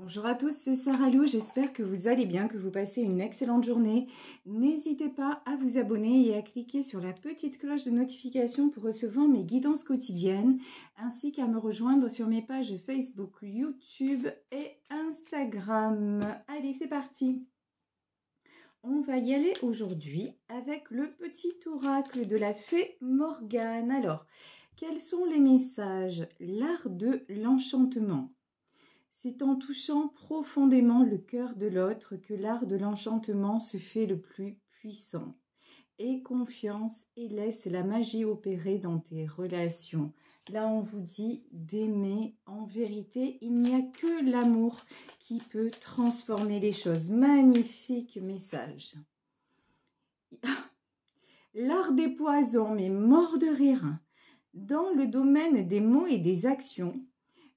Bonjour à tous, c'est Sarah Lou, j'espère que vous allez bien, que vous passez une excellente journée. N'hésitez pas à vous abonner et à cliquer sur la petite cloche de notification pour recevoir mes guidances quotidiennes, ainsi qu'à me rejoindre sur mes pages Facebook, YouTube et Instagram. Allez, c'est parti! On va y aller aujourd'hui avec le petit oracle de la fée Morgane. Alors, quels sont les messages? L'art de l'enchantement. C'est en touchant profondément le cœur de l'autre que l'art de l'enchantement se fait le plus puissant. Aie confiance et laisse la magie opérer dans tes relations. Là, on vous dit d'aimer. En vérité, il n'y a que l'amour qui peut transformer les choses. Magnifique message. L'art des poisons, mais mort de rire. Dans le domaine des mots et des actions,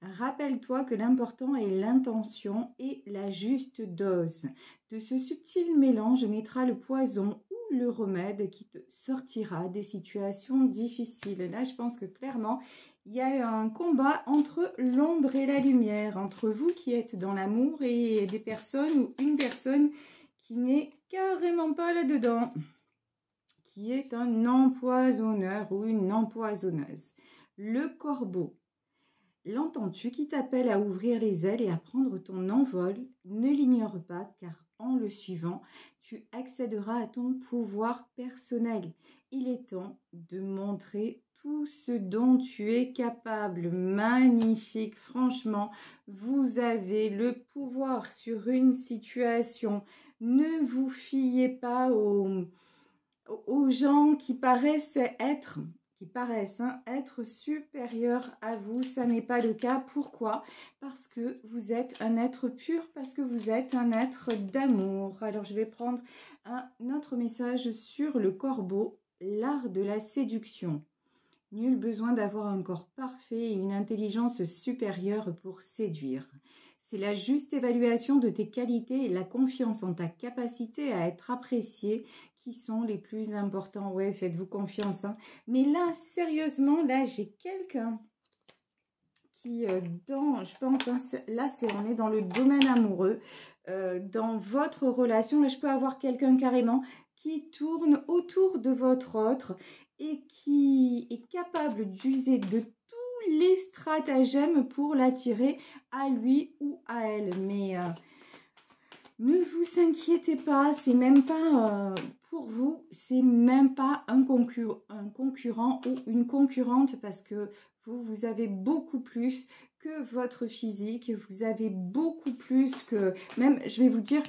rappelle-toi que l'important est l'intention et la juste dose. De ce subtil mélange naîtra le poison ou le remède qui te sortira des situations difficiles. Là, je pense que clairement, il y a un combat entre l'ombre et la lumière, entre vous qui êtes dans l'amour et des personnes ou une personne qui n'est carrément pas là-dedans, qui est un empoisonneur ou une empoisonneuse. Le corbeau. L'entends-tu qui t'appelle à ouvrir les ailes et à prendre ton envol? Ne l'ignore pas, car en le suivant, tu accéderas à ton pouvoir personnel. Il est temps de montrer tout ce dont tu es capable. Magnifique, franchement, vous avez le pouvoir sur une situation. Ne vous fiez pas aux gens qui paraissent être supérieurs à vous. Ça n'est pas le cas. Pourquoi? Parce que vous êtes un être pur, parce que vous êtes un être d'amour. Alors, je vais prendre un autre message sur le corbeau, l'art de la séduction. Nul besoin d'avoir un corps parfait et une intelligence supérieure pour séduire. C'est la juste évaluation de tes qualités et la confiance en ta capacité à être apprécié qui sont les plus importants. Ouais, faites-vous confiance. Hein. Mais là, sérieusement, là, j'ai quelqu'un qui, je pense, hein, là, on est dans le domaine amoureux. Dans votre relation, là, je peux avoir quelqu'un carrément qui tourne autour de votre autre et qui est capable d'user de tous les stratagèmes pour l'attirer à lui ou à elle. Mais ne vous inquiétez pas, c'est même pas pour vous, c'est même pas un concurrent ou une concurrente parce que vous avez beaucoup plus que votre physique, vous avez beaucoup plus que, même je vais vous dire,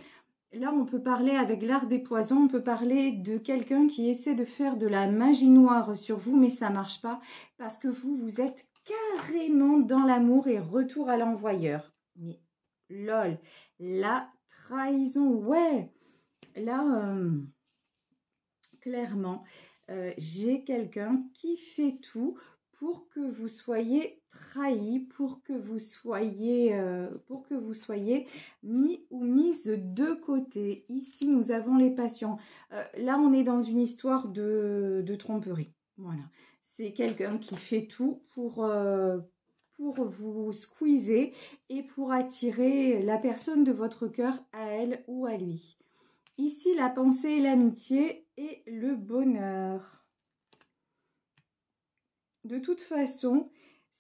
là on peut parler avec l'art des poisons, on peut parler de quelqu'un qui essaie de faire de la magie noire sur vous, mais ça marche pas parce que vous êtes carrément dans l'amour et retour à l'envoyeur. Mais lol, la trahison, ouais, là, clairement, j'ai quelqu'un qui fait tout pour que vous soyez trahi, pour que vous soyez mis ou mise de côté. Ici, nous avons les patients. Là, on est dans une histoire de tromperie. Voilà, c'est quelqu'un qui fait tout pour vous squeezer et pour attirer la personne de votre cœur à elle ou à lui. Ici, la pensée et l'amitié et le bonheur. De toute façon,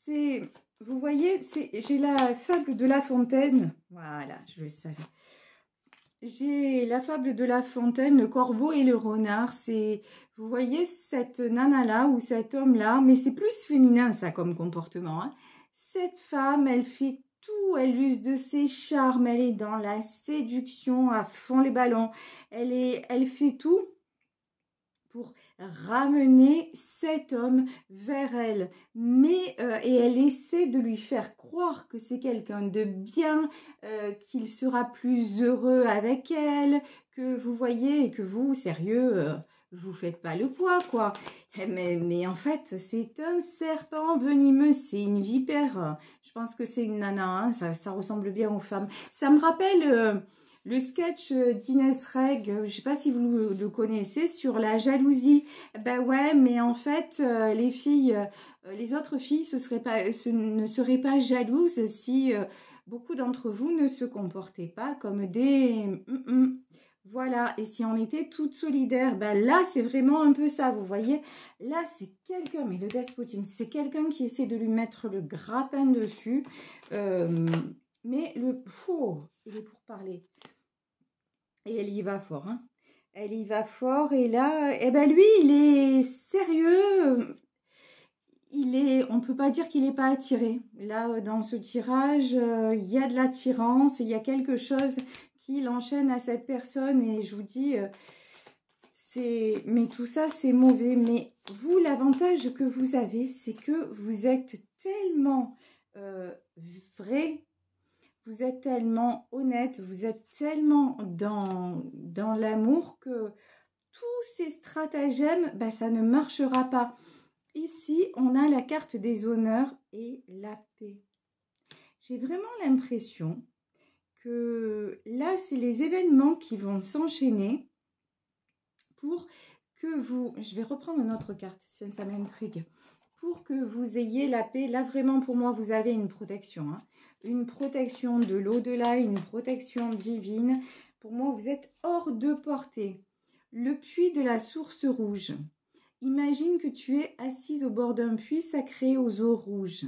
vous voyez, j'ai la fable de La Fontaine. Voilà, je le savais. J'ai la fable de La Fontaine, le corbeau et le renard. Vous voyez cette nana-là ou cet homme-là, mais c'est plus féminin ça comme comportement. Hein. Cette femme, elle fait tout, elle use de ses charmes, elle est dans la séduction à fond les ballons. Elle fait tout pour ramener cet homme vers elle. Mais, et elle essaie de lui faire croire que c'est quelqu'un de bien, qu'il sera plus heureux avec elle, que vous voyez, et que vous, sérieux, vous faites pas le poids, quoi. Mais en fait, c'est un serpent venimeux, c'est une vipère. Je pense que c'est une nana, hein, ça ressemble bien aux femmes. Ça me rappelle... le sketch d'Inès Reg, je ne sais pas si vous le connaissez, sur la jalousie. Ben ouais, mais en fait, les autres filles ne seraient pas jalouses si beaucoup d'entre vous ne se comportaient pas comme des... Voilà, et si on était toutes solidaires, ben là, c'est vraiment un peu ça, vous voyez. Là, c'est quelqu'un, mais le despotisme, c'est quelqu'un qui essaie de lui mettre le grappin dessus. Mais il est pour parler. Et elle y va fort, hein. Elle y va fort, et là, eh ben lui, il est sérieux. On ne peut pas dire qu'il n'est pas attiré. Là, dans ce tirage, il y a de l'attirance, il y a quelque chose qui l'enchaîne à cette personne. Et je vous dis, mais tout ça, c'est mauvais. Mais vous, l'avantage que vous avez, c'est que vous êtes tellement vrai, vous êtes tellement honnête, vous êtes tellement dans l'amour que tous ces stratagèmes, ben, ça ne marchera pas. Ici, on a la carte des honneurs et la paix. J'ai vraiment l'impression que là, c'est les événements qui vont s'enchaîner pour que vous... Je vais reprendre une autre carte, ça m'intrigue. Pour que vous ayez la paix. Là, vraiment, pour moi, vous avez une protection. Hein. Une protection de l'au-delà, une protection divine. Pour moi, vous êtes hors de portée. Le puits de la source rouge. Imagine que tu es assise au bord d'un puits sacré aux eaux rouges.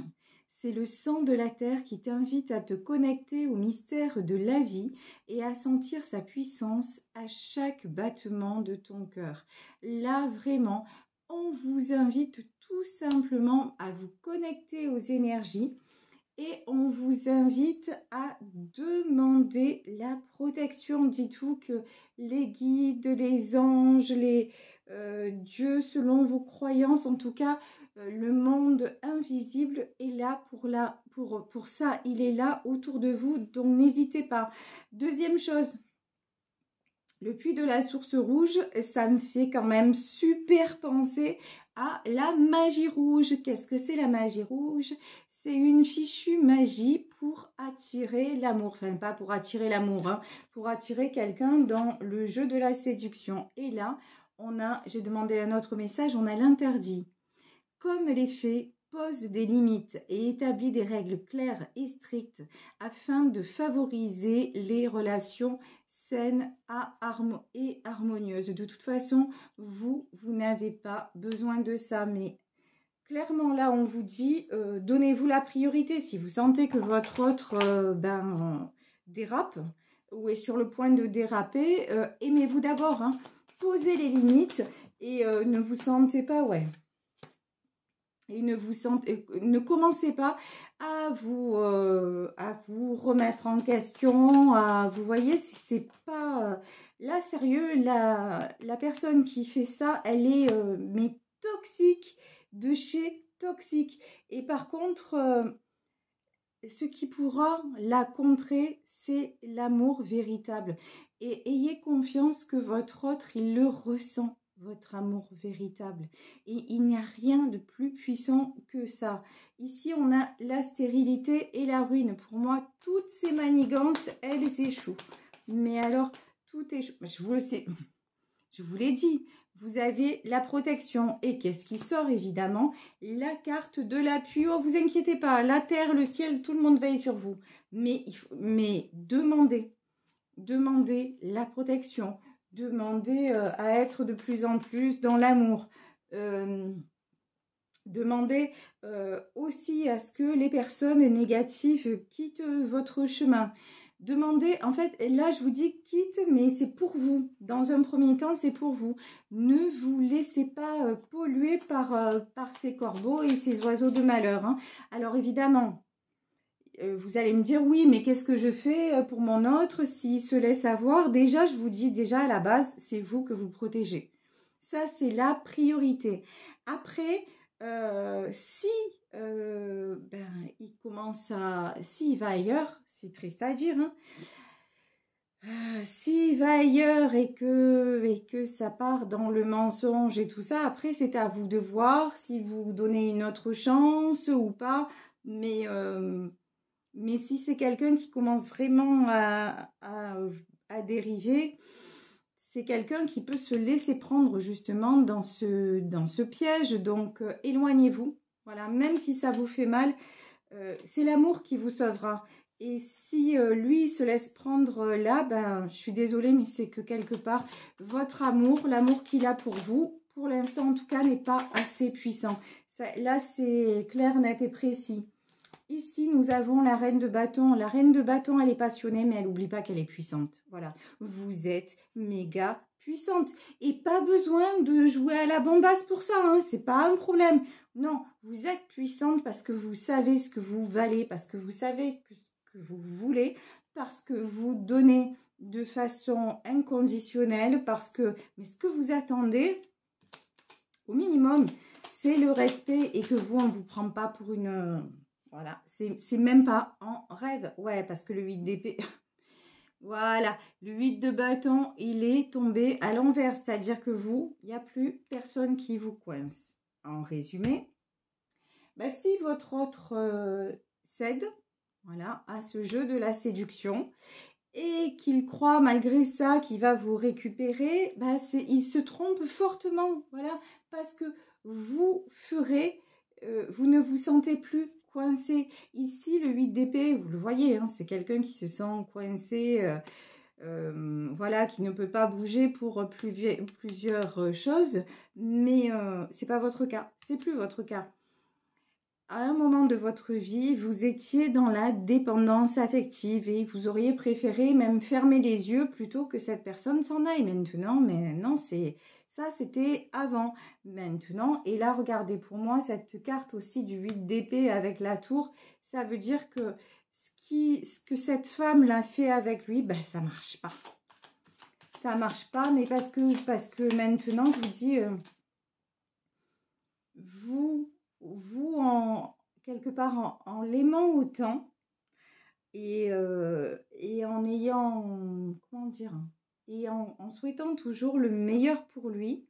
C'est le sang de la terre qui t'invite à te connecter au mystère de la vie et à sentir sa puissance à chaque battement de ton cœur. Là, vraiment, on vous invite tout simplement à vous connecter aux énergies et on vous invite à demander la protection. Dites-vous que les guides, les anges, Dieu, selon vos croyances, en tout cas, le monde invisible est là pour ça. Il est là autour de vous, donc n'hésitez pas. Deuxième chose, le puits de la source rouge, ça me fait quand même super penser à la magie rouge. Qu'est-ce que c'est la magie rouge? C'est une fichue magie pour attirer l'amour. Enfin, pas pour attirer l'amour, hein, pour attirer quelqu'un dans le jeu de la séduction. Et là, j'ai demandé un autre message, on a l'interdit. Comme les fées pose des limites et établit des règles claires et strictes afin de favoriser les relations saines et harmonieuses. De toute façon, vous n'avez pas besoin de ça, mais clairement là, on vous dit, donnez-vous la priorité. Si vous sentez que votre autre dérape ou est sur le point de déraper, aimez-vous d'abord, hein. Posez les limites et ne vous sentez pas, et ne commencez pas à vous remettre en question, vous voyez, si c'est pas là sérieux, la personne qui fait ça, elle est mais toxique, de chez toxique. Et par contre, ce qui pourra la contrer, c'est l'amour véritable. Et ayez confiance que votre autre, il le ressent, votre amour véritable. Et il n'y a rien de plus puissant que ça. Ici, on a la stérilité et la ruine. Pour moi, toutes ces manigances, elles échouent. Mais alors, tout échoue. Je vous le sais. Je vous l'ai dit, vous avez la protection. Et qu'est-ce qui sort, évidemment? La carte de l'appui. Oh, vous inquiétez pas, la terre, le ciel, tout le monde veille sur vous. Mais demandez la protection. Demandez à être de plus en plus dans l'amour. Demandez aussi à ce que les personnes négatives quittent votre chemin. Demandez, en fait, là je vous dis quitte, mais c'est pour vous. Dans un premier temps, c'est pour vous. Ne vous laissez pas polluer par ces corbeaux et ces oiseaux de malheur, hein. Alors évidemment, vous allez me dire, oui, mais qu'est-ce que je fais pour mon autre s'il se laisse avoir? Déjà, je vous dis, déjà à la base, c'est vous que vous protégez. Ça, c'est la priorité. Après, si il commence s'il va ailleurs, c'est triste à dire, hein. S'il va ailleurs et que ça part dans le mensonge et tout ça, après c'est à vous de voir si vous donnez une autre chance ou pas. Mais si c'est quelqu'un qui commence vraiment à dériver, c'est quelqu'un qui peut se laisser prendre justement dans ce piège. Donc éloignez-vous. Voilà, même si ça vous fait mal, c'est l'amour qui vous sauvera. Et si lui se laisse prendre là, ben, je suis désolée, mais c'est que quelque part, votre amour, l'amour qu'il a pour vous, pour l'instant en tout cas, n'est pas assez puissant. Ça, là, c'est clair, net et précis. Ici, nous avons la reine de bâton. La reine de bâton, elle est passionnée, mais elle n'oublie pas qu'elle est puissante. Voilà, vous êtes méga puissante. Et pas besoin de jouer à la bombasse pour ça, hein. C'est pas un problème. Non, vous êtes puissante parce que vous savez ce que vous valez, parce que vous savez que vous voulez, parce que vous donnez de façon inconditionnelle, parce que, mais ce que vous attendez, au minimum, c'est le respect et que vous, on ne vous prend pas pour une... voilà, c'est même pas en rêve. Ouais, parce que le 8 d'épée... voilà, le 8 de bâton, il est tombé à l'envers. C'est-à-dire que vous, il n'y a plus personne qui vous coince. En résumé, bah, si votre autre cède, voilà, à ce jeu de la séduction et qu'il croit malgré ça qu'il va vous récupérer, bah, il se trompe fortement. Voilà, parce que vous ferez, vous ne vous sentez plus coincé. Ici, le 8 d'épée, vous le voyez, hein, c'est quelqu'un qui se sent coincé, voilà, qui ne peut pas bouger pour plusieurs choses, mais c'est pas votre cas, c'est plus votre cas. À un moment de votre vie, vous étiez dans la dépendance affective et vous auriez préféré même fermer les yeux plutôt que cette personne s'en aille maintenant, mais non, ça c'était avant. Maintenant, et là regardez, pour moi cette carte aussi du 8 d'épée avec la tour, ça veut dire que ce que cette femme l'a fait avec lui, ben ça marche pas. Ça marche pas, mais parce que maintenant je vous dis, vous quelque part en l'aimant autant et en ayant, comment dire, et en souhaitant toujours le meilleur pour lui,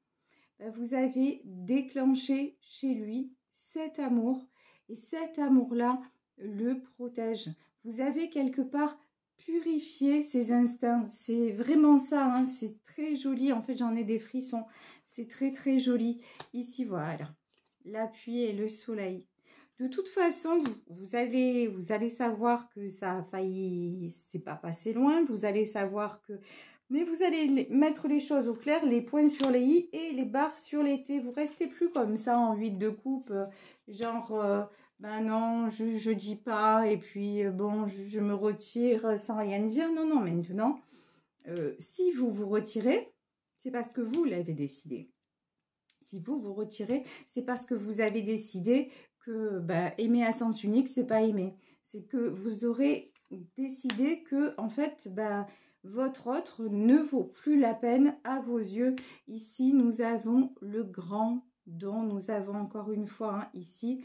ben vous avez déclenché chez lui cet amour et cet amour-là le protège. Vous avez quelque part purifié ses instincts. C'est vraiment ça, hein, c'est très joli. En fait, j'en ai des frissons. C'est très, très joli. Ici, voilà. L'appui et le soleil. De toute façon, vous allez savoir que ça a failli, c'est pas passé loin. Vous allez savoir que, mais vous allez mettre les choses au clair, les points sur les i et les barres sur les t. Vous restez plus comme ça en 8 de coupe, genre, ben non, je dis pas et puis bon, je me retire sans rien dire. Non, non, maintenant, si vous vous retirez, c'est parce que vous l'avez décidé. Si vous vous retirez, c'est parce que vous avez décidé que aimer à sens unique, c'est pas aimer. C'est que vous aurez décidé que, en fait, votre autre ne vaut plus la peine à vos yeux. Ici, nous avons le grand don. Nous avons encore une fois, hein, ici,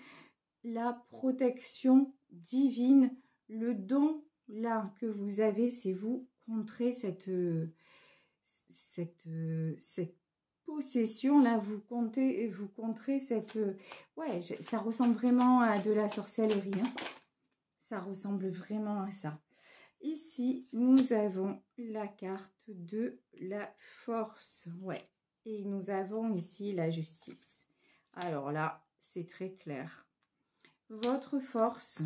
la protection divine. Le don, là, que vous avez, c'est vous contrer cette possession là, vous contrez cette... ouais, ça ressemble vraiment à de la sorcellerie, hein. Ça ressemble vraiment à ça. Ici, nous avons la carte de la force, ouais. Et nous avons ici la justice. Alors là, c'est très clair. Votre force,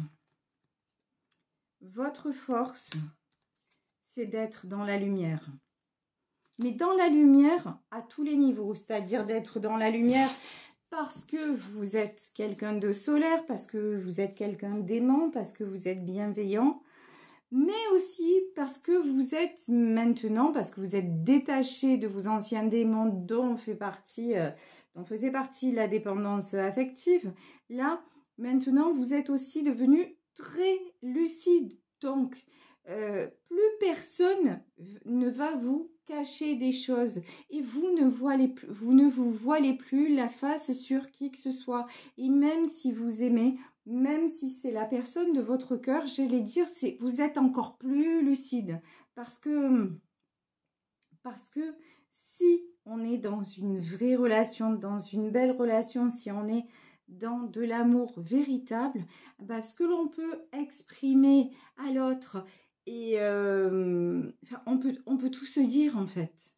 c'est d'être dans la lumière. Mais dans la lumière à tous les niveaux, c'est-à-dire d'être dans la lumière parce que vous êtes quelqu'un de solaire, parce que vous êtes quelqu'un d'aimant, parce que vous êtes bienveillant, mais aussi parce que vous êtes maintenant, parce que vous êtes détaché de vos anciens démons dont faisait partie la dépendance affective. Là, maintenant, vous êtes aussi devenu très lucide. Donc, plus personne ne va vous cacher des choses et vous ne vous voilez plus la face sur qui que ce soit. Et même si vous aimez, même si c'est la personne de votre cœur, j'allais dire, vous êtes encore plus lucide parce que si on est dans une vraie relation, dans une belle relation, si on est dans de l'amour véritable, ce que l'on peut exprimer à l'autre, et on peut tout se dire en fait.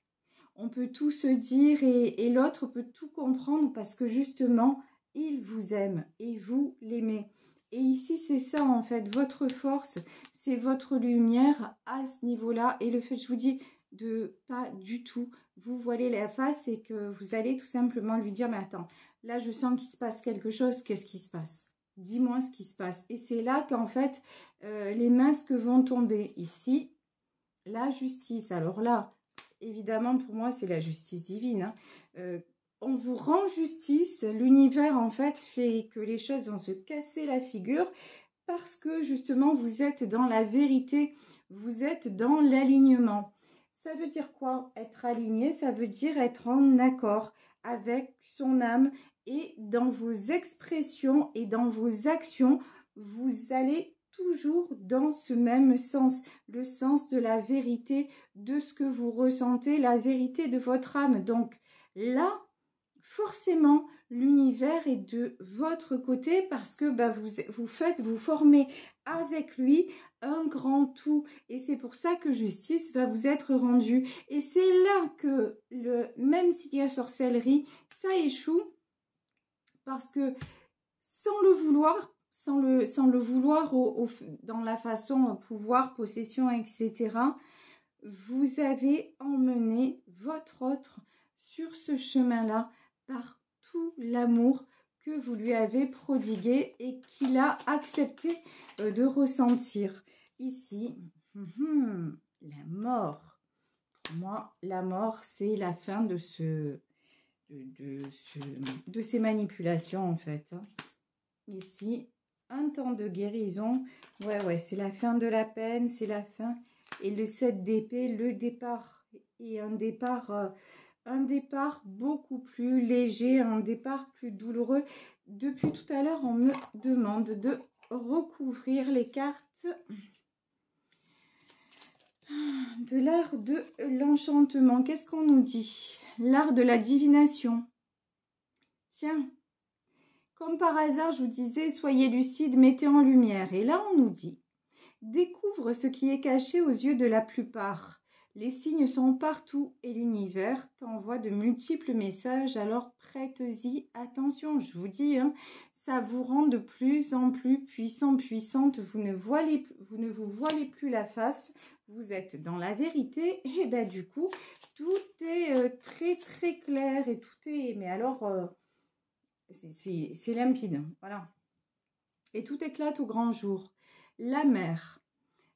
On peut tout se dire et l'autre peut tout comprendre parce que justement, il vous aime et vous l'aimez. Et ici, c'est ça en fait, votre force, c'est votre lumière à ce niveau-là. Et le fait, je vous dis, de pas du tout vous voiler la face et que vous allez tout simplement lui dire, mais attends, là je sens qu'il se passe quelque chose, qu'est-ce qui se passe? Dis-moi ce qui se passe. Et c'est là qu'en fait, les masques vont tomber. Ici, la justice. Alors là, évidemment, pour moi, c'est la justice divine. Hein. On vous rend justice. L'univers, en fait, fait que les choses vont se casser la figure parce que, justement, vous êtes dans la vérité. Vous êtes dans l'alignement. Ça veut dire quoi? Être aligné, ça veut dire être en accord avec son âme. Et dans vos expressions et dans vos actions, vous allez toujours dans ce même sens, le sens de la vérité, de ce que vous ressentez, la vérité de votre âme. Donc là, forcément, l'univers est de votre côté parce que vous formez avec lui un grand tout. Et c'est pour ça que justice va vous être rendue. Et c'est là que, même s'il y a sorcellerie, ça échoue. Parce que sans le vouloir, dans la façon pouvoir, possession, etc., vous avez emmené votre autre sur ce chemin-là par tout l'amour que vous lui avez prodigué et qu'il a accepté de ressentir. Ici, la mort. Pour moi, la mort, c'est la fin de de ces manipulations en fait. Ici, un temps de guérison. Ouais, c'est la fin de la peine, c'est la fin. Et le 7 d'épée, le départ. Et un départ beaucoup plus léger, un départ plus douloureux. Depuis tout à l'heure, on me demande de recouvrir les cartes de l'art de l'enchantement. Qu'est-ce qu'on nous dit? L'art de la divination. Tiens, comme par hasard, je vous disais, soyez lucide, mettez en lumière. Et là, on nous dit, découvre ce qui est caché aux yeux de la plupart. Les signes sont partout et l'univers t'envoie de multiples messages, alors prête-y attention. Je vous dis, hein, ça vous rend de plus en plus puissante. Vous ne vous voilez plus la face. Vous êtes dans la vérité. Et ben du coup, tout est très très clair et tout est... Mais alors... c'est limpide, voilà. Et tout éclate au grand jour. La mer,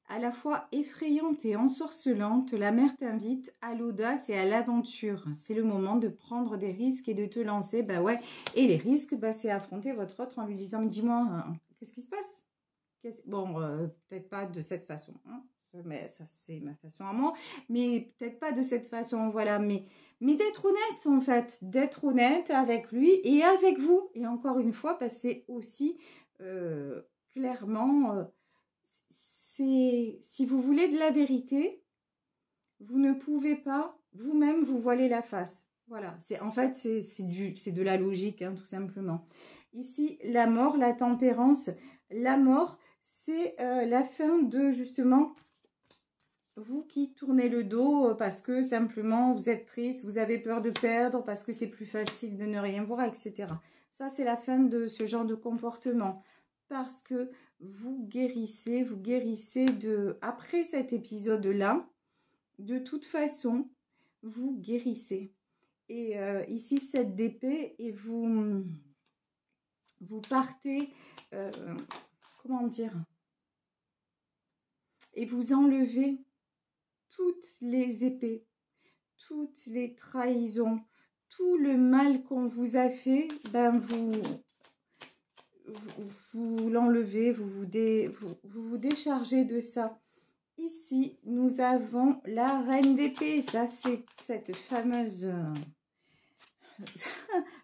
à la fois effrayante et ensorcelante, la mer t'invite à l'audace et à l'aventure. C'est le moment de prendre des risques et de te lancer. Bah ouais, et les risques, c'est affronter votre autre en lui disant, dis-moi, qu'est-ce qui se passe? Bon, peut-être pas de cette façon, hein. Mais ça c'est ma façon à moi, mais peut-être pas de cette façon, voilà, mais d'être honnête en fait, d'être honnête avec lui et avec vous. Et encore une fois, c'est aussi clairement, si vous voulez de la vérité, vous ne pouvez pas vous-même vous voiler la face. Voilà, en fait c'est de la logique, hein, tout simplement. Ici, la mort, la tempérance, la mort, c'est la fin de justement... Vous qui tournez le dos parce que simplement vous êtes triste, vous avez peur de perdre, parce que c'est plus facile de ne rien voir, etc. Ça, c'est la fin de ce genre de comportement. Parce que vous guérissez après cet épisode-là, de toute façon, vous guérissez. Et ici, 7 d'épée, et vous partez, comment dire, et vous enlevez toutes les épées, toutes les trahisons, tout le mal qu'on vous a fait, vous l'enlevez, vous vous déchargez de ça. Ici, nous avons la reine d'épée. Ça, c'est cette fameuse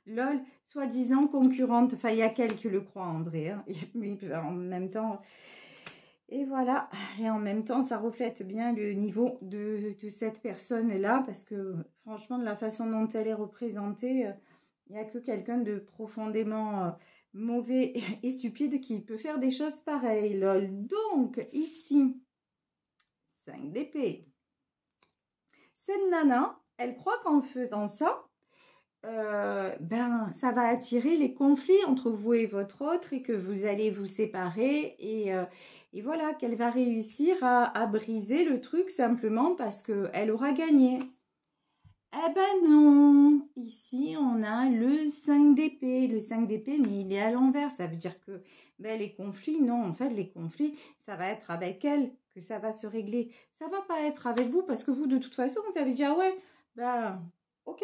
lol, soi-disant concurrente. Enfin, il y a qu'elle qui le croit en vrai. Hein. En même temps... Et voilà, et en même temps, ça reflète bien le niveau de cette personne-là, parce que franchement, de la façon dont elle est représentée, il n'y a que quelqu'un de profondément mauvais et stupide qui peut faire des choses pareilles, lol. Donc, ici, 5 d'épée. Cette nana, elle croit qu'en faisant ça, ben, ça va attirer les conflits entre vous et votre autre et que vous allez vous séparer et voilà, qu'elle va réussir à briser le truc simplement parce qu'elle aura gagné. Eh ben non, ici on a le 5 d'épée. Le 5 d'épée, mais il est à l'envers. Ça veut dire que ben, les conflits, non, en fait, les conflits, ça va être avec elle que ça va se régler. Ça va pas être avec vous parce que vous, de toute façon, vous avez dit, ah ouais, ben, ok,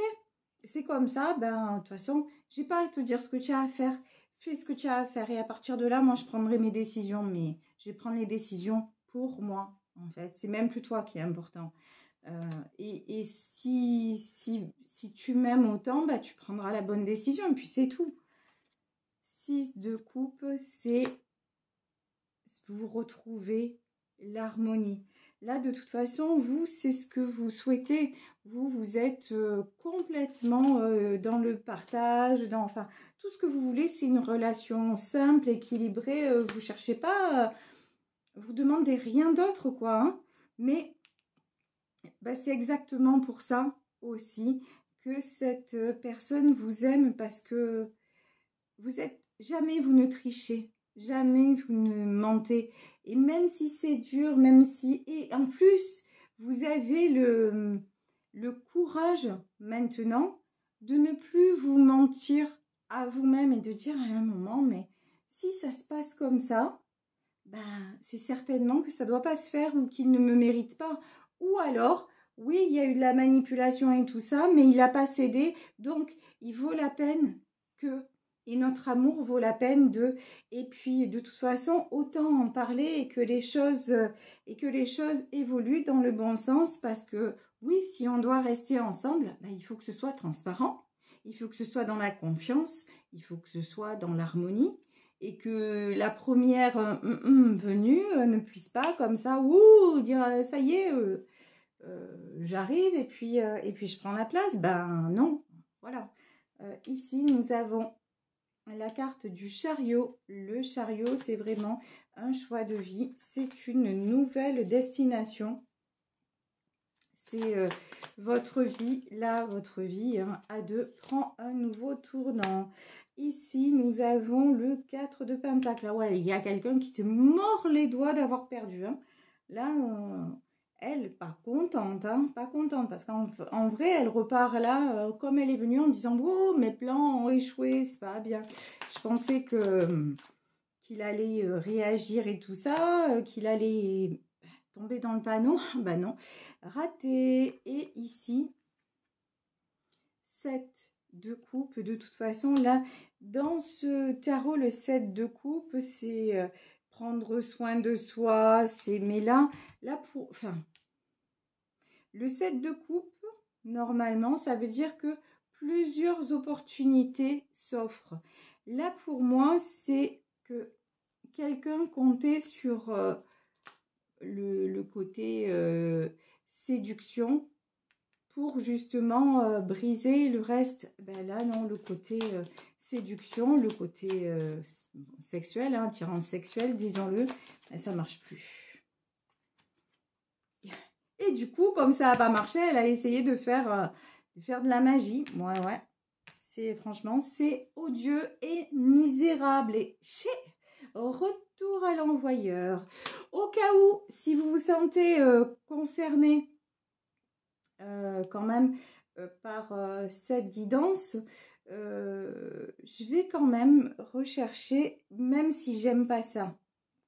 c'est comme ça, ben, de toute façon, j'ai pas à te dire ce que tu as à faire. Fais ce que tu as à faire et à partir de là, moi, je prendrai mes décisions, mais je vais prendre les décisions pour moi, en fait. C'est même plus toi qui est important. Et si tu m'aimes autant, bah, tu prendras la bonne décision et puis c'est tout. 6 de coupe, c'est vous retrouvez l'harmonie. Là, de toute façon, vous, c'est ce que vous souhaitez. Vous êtes complètement dans le partage, enfin, tout ce que vous voulez, c'est une relation simple, équilibrée. Vous cherchez pas, vous demandez rien d'autre, quoi. Hein. Mais bah, c'est exactement pour ça aussi que cette personne vous aime parce que vous êtes jamais vous ne trichez, jamais vous ne mentez. Et même si c'est dur, même si... Et en plus, vous avez le courage maintenant de ne plus vous mentir à vous-même et de dire à un moment, mais si ça se passe comme ça, ben, c'est certainement que ça ne doit pas se faire ou qu'il ne me mérite pas. Ou alors, oui, il y a eu de la manipulation et tout ça, mais il n'a pas cédé, donc il vaut la peine que... Et notre amour vaut la peine de... Et puis, de toute façon, autant en parler et que les choses évoluent dans le bon sens parce que, oui, si on doit rester ensemble, ben, il faut que ce soit transparent, il faut que ce soit dans la confiance, il faut que ce soit dans l'harmonie et que la première venue ne puisse pas comme ça, dire ça y est, j'arrive et puis je prends la place. Ben non, voilà. Ici, nous avons la carte du chariot. Le chariot, c'est vraiment un choix de vie. C'est une nouvelle destination. C'est votre vie, là, votre vie hein, à deux prend un nouveau tournant. Ici, nous avons le 4 de Pentacle. Là, ouais, il y a quelqu'un qui se mord les doigts d'avoir perdu. Hein. Là, elle, pas contente, hein, pas contente, parce qu'en vrai, elle repart là, comme elle est venue, en disant « Oh, mes plans ont échoué, c'est pas bien. » Je pensais qu'il allait réagir et tout ça, qu'il allait tomber dans le panneau. Ben non, raté. Et ici, 7 de coupe. De toute façon, là, dans ce tarot, le 7 de coupe, c'est prendre soin de soi. Mais là pour... Enfin, le 7 de coupe, normalement, ça veut dire que plusieurs opportunités s'offrent. Là, pour moi, c'est que quelqu'un comptait sur le côté séduction pour justement briser le reste. Ben là, non, le côté séduction, le côté sexuel, hein, attirance sexuelle, disons-le, ben, ça marche plus. Et du coup, comme ça n'a pas marché, elle a essayé de faire de la magie. Ouais. Franchement, c'est odieux et misérable. Et retour à l'envoyeur. Au cas où, si vous vous sentez concerné quand même par cette guidance, je vais quand même rechercher, même si j'aime pas ça.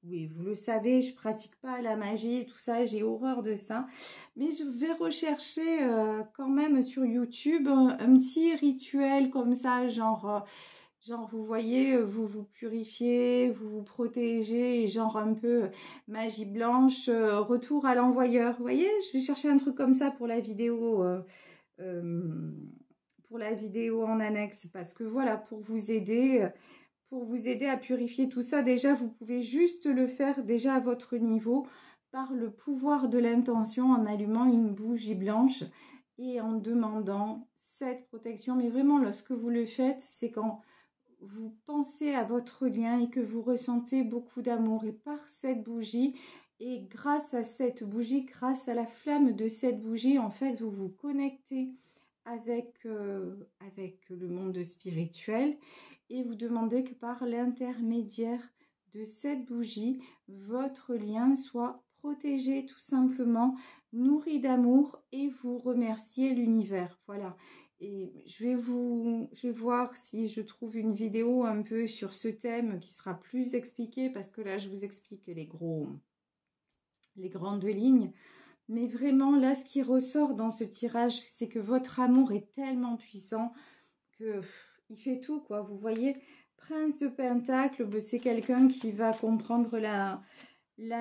Oui, vous le savez, je pratique pas la magie et tout ça, j'ai horreur de ça. Mais je vais rechercher quand même sur YouTube un petit rituel comme ça, genre vous voyez, vous vous purifiez, vous vous protégez, genre un peu magie blanche, retour à l'envoyeur. Vous voyez, je vais chercher un truc comme ça pour la vidéo. Pour la vidéo en annexe parce que voilà, pour vous aider à purifier tout ça, déjà vous pouvez juste le faire déjà à votre niveau par le pouvoir de l'intention en allumant une bougie blanche et en demandant cette protection. Mais vraiment, lorsque vous le faites, c'est quand vous pensez à votre lien et que vous ressentez beaucoup d'amour. Et par cette bougie, et grâce à cette bougie, grâce à la flamme de cette bougie, en fait, vous vous connectez avec le monde spirituel et vous demandez que par l'intermédiaire de cette bougie, votre lien soit protégé tout simplement, nourri d'amour et vous remerciez l'univers. Voilà. Et je vais voir si je trouve une vidéo un peu sur ce thème qui sera plus expliquée parce que là, je vous explique les grandes lignes. Mais vraiment, là, ce qui ressort dans ce tirage, c'est que votre amour est tellement puissant que il fait tout, quoi. Vous voyez, Prince de Pentacle, c'est quelqu'un qui va comprendre la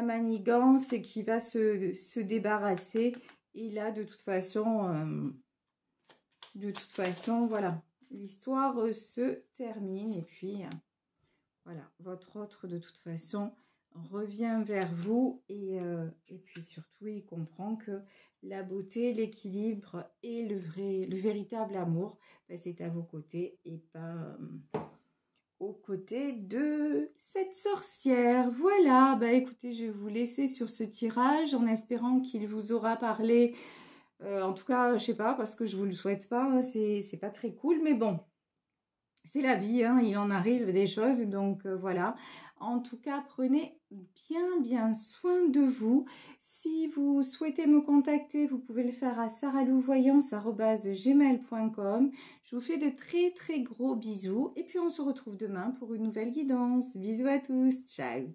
manigance et qui va se débarrasser. Et là, de toute façon, voilà, l'histoire se termine. Et puis, voilà, votre autre, de toute façon, revient vers vous. Et puis surtout, il comprend que la beauté, l'équilibre et le véritable amour, ben, c'est à vos côtés et pas aux côtés de cette sorcière. Voilà, bah écoutez, je vais vous laisser sur ce tirage en espérant qu'il vous aura parlé. En tout cas, je sais pas, parce que je vous le souhaite pas, hein, c'est pas très cool, mais bon, c'est la vie, hein, il en arrive des choses, donc voilà. En tout cas, prenez bien soin de vous. Si vous souhaitez me contacter, vous pouvez le faire à saralouvoyance@gmail.com. Je vous fais de très gros bisous et puis on se retrouve demain pour une nouvelle guidance. Bisous à tous, ciao.